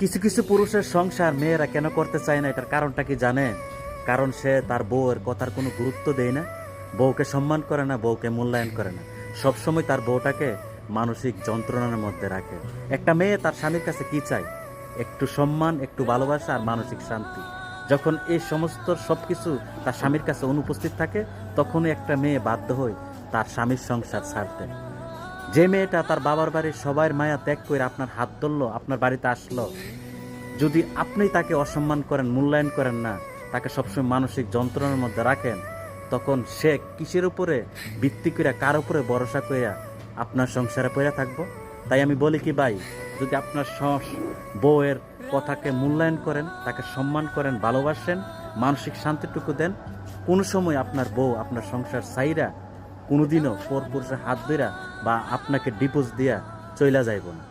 কিছু কিছু পুরুষের সংসার মেয়েরা কেন করতে চায় না, এটার কারণটা কি জানে? কারণ সে তার বউয়ের কথার কোনো গুরুত্ব দেয় না, বউকে সম্মান করে না, বউকে মূল্যায়ন করে না। সবসময় তার বউটাকে মানসিক যন্ত্রণার মধ্যে রাখে। একটা মেয়ে তার স্বামীর কাছে কি চায়? একটু সম্মান, একটু ভালোবাসা আর মানসিক শান্তি। যখন এই সমস্ত সব কিছু তার স্বামীর কাছে অনুপস্থিত থাকে, তখনই একটা মেয়ে বাধ্য হয় তার স্বামীর সংসার ছাড়তে। যে মেয়েটা তার বাবার বাড়ির সবার মায়া ত্যাগ করে আপনার হাত ধরলো, আপনার বাড়িতে আসলো, যদি আপনি তাকে অসম্মান করেন, মূল্যায়ন করেন না, তাকে সবসময় মানসিক যন্ত্রণার মধ্যে রাখেন, তখন সে কিসের উপরে ভিত্তি করে, কার উপরে ভরসা করে আপনার সংসারে পড়ে থাকবো? তাই আমি বলি কি ভাই, যদি আপনার বউয়ের কথাকে মূল্যায়ন করেন, তাকে সম্মান করেন, ভালোবাসেন, মানসিক শান্তিটুকু দেন, কোনো সময় আপনার বউ আপনার সংসার ছাইরা কোনোদিনও পরপুরুষের হাত ধইরা বা আপনাকে ডিভোর্স দিয়া চইলা যাইব না।